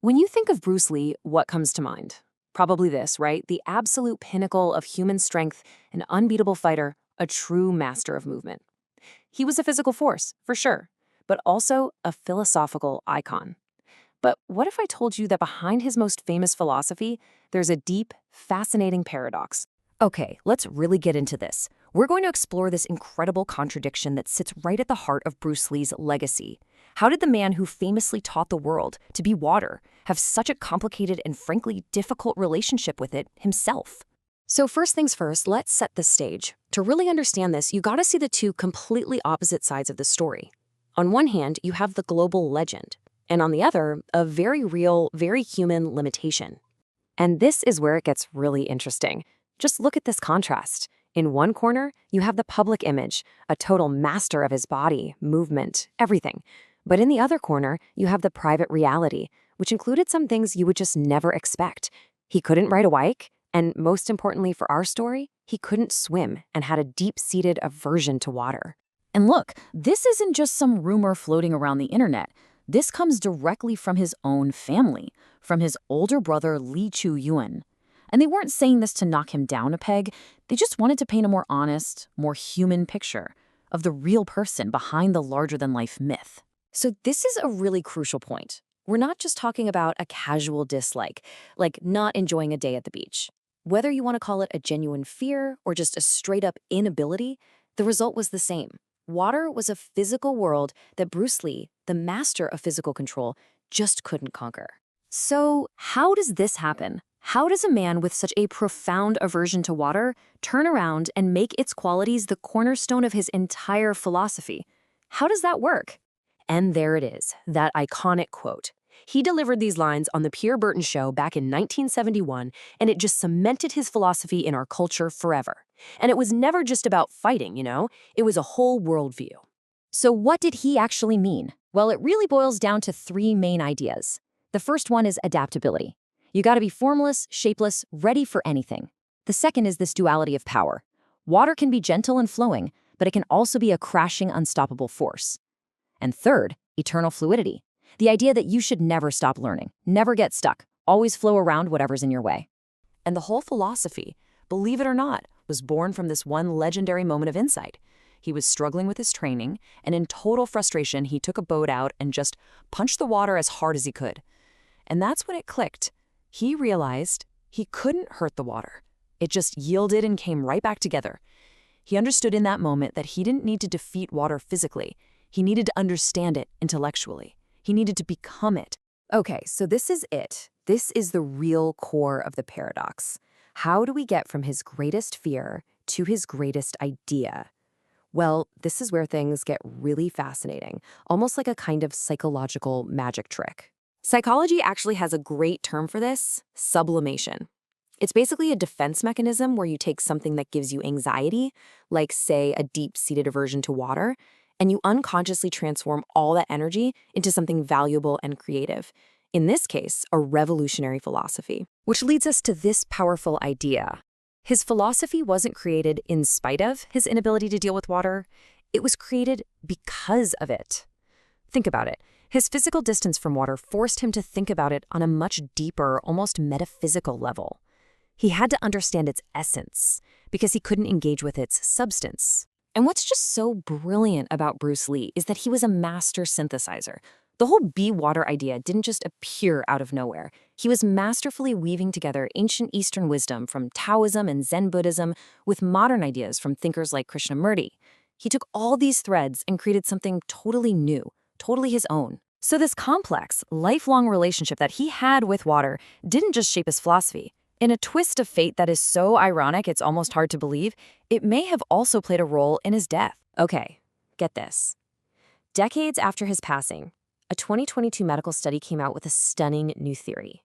When you think of Bruce Lee, what comes to mind? Probably this, right? The absolute pinnacle of human strength, an unbeatable fighter, a true master of movement. He was a physical force, for sure, but also a philosophical icon. But what if I told you that behind his most famous philosophy, there's a deep, fascinating paradox? Okay, let's really get into this. We're going to explore this incredible contradiction that sits right at the heart of Bruce Lee's legacy. How did the man who famously taught the world to be water have such a complicated and frankly difficult relationship with it himself? So first things first, let's set the stage. To really understand this, you gotta see the two completely opposite sides of the story. On one hand, you have the global legend, and on the other, a very real, very human limitation. And this is where it gets really interesting. Just look at this contrast. In one corner, you have the public image, a total master of his body, movement, everything. But in the other corner, you have the private reality, which included some things you would just never expect. He couldn't ride a bike, and most importantly for our story, he couldn't swim and had a deep-seated aversion to water. And look, this isn't just some rumor floating around the internet. This comes directly from his own family, from his older brother Lee Chu-yuan. And they weren't saying this to knock him down a peg. They just wanted to paint a more honest, more human picture of the real person behind the larger-than-life myth. So this is a really crucial point. We're not just talking about a casual dislike, like not enjoying a day at the beach. Whether you want to call it a genuine fear or just a straight-up inability, the result was the same. Water was a physical world that Bruce Lee, the master of physical control, just couldn't conquer. So how does this happen? How does a man with such a profound aversion to water turn around and make its qualities the cornerstone of his entire philosophy? How does that work? And there it is, that iconic quote. He delivered these lines on the Pierre Berton show back in 1971, and it just cemented his philosophy in our culture forever. And it was never just about fighting, it was a whole worldview. So what did he actually mean? Well, it really boils down to three main ideas. The first one is adaptability. You gotta be formless, shapeless, ready for anything. The second is this duality of power. Water can be gentle and flowing, but it can also be a crashing, unstoppable force. And third, eternal fluidity. The idea that you should never stop learning, never get stuck, always flow around whatever's in your way. And the whole philosophy, believe it or not, was born from this one legendary moment of insight. He was struggling with his training, and in total frustration, he took a boat out and just punched the water as hard as he could. And that's when it clicked. He realized he couldn't hurt the water. It just yielded and came right back together. He understood in that moment that he didn't need to defeat water physically. He needed to understand it intellectually. He needed to become it. Okay, so this is it. This is the real core of the paradox. How do we get from his greatest fear to his greatest idea? Well, this is where things get really fascinating, almost like a kind of psychological magic trick. Psychology actually has a great term for this, sublimation. It's basically a defense mechanism where you take something that gives you anxiety, like, say, a deep-seated aversion to water, and you unconsciously transform all that energy into something valuable and creative. In this case, a revolutionary philosophy. Which leads us to this powerful idea. His philosophy wasn't created in spite of his inability to deal with water. It was created because of it. Think about it. His physical distance from water forced him to think about it on a much deeper, almost metaphysical level. He had to understand its essence because he couldn't engage with its substance. And what's just so brilliant about Bruce Lee is that he was a master synthesizer. The whole be water idea didn't just appear out of nowhere. He was masterfully weaving together ancient Eastern wisdom from Taoism and Zen Buddhism with modern ideas from thinkers like Krishnamurti. He took all these threads and created something totally new, totally his own. So this complex, lifelong relationship that he had with water didn't just shape his philosophy. In a twist of fate that is so ironic it's almost hard to believe, it may have also played a role in his death. Okay, get this. Decades after his passing, a 2022 medical study came out with a stunning new theory.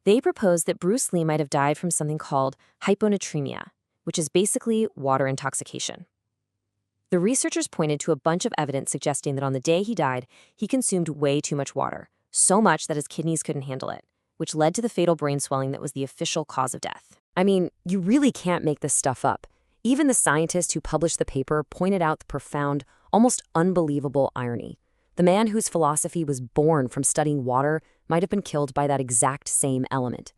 They proposed that Bruce Lee might have died from something called hyponatremia, which is basically water intoxication. The researchers pointed to a bunch of evidence suggesting that on the day he died, he consumed way too much water, so much that his kidneys couldn't handle it, which led to the fatal brain swelling that was the official cause of death. I mean, you really can't make this stuff up. Even the scientist who published the paper pointed out the profound, almost unbelievable irony. The man whose philosophy was born from studying water might have been killed by that exact same element.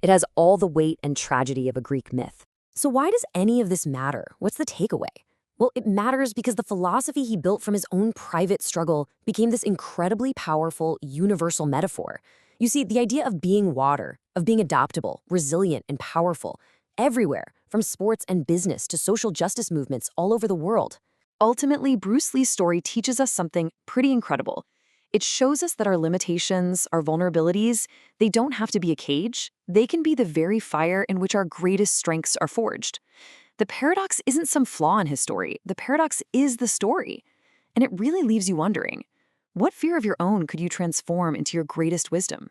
It has all the weight and tragedy of a Greek myth. So why does any of this matter? What's the takeaway? Well, it matters because the philosophy he built from his own private struggle became this incredibly powerful, universal metaphor. You see, the idea of being water, of being adaptable, resilient, and powerful, everywhere, from sports and business to social justice movements all over the world. Ultimately, Bruce Lee's story teaches us something pretty incredible. It shows us that our limitations, our vulnerabilities, they don't have to be a cage. They can be the very fire in which our greatest strengths are forged. The paradox isn't some flaw in his story. The paradox is the story. And it really leaves you wondering, what fear of your own could you transform into your greatest wisdom?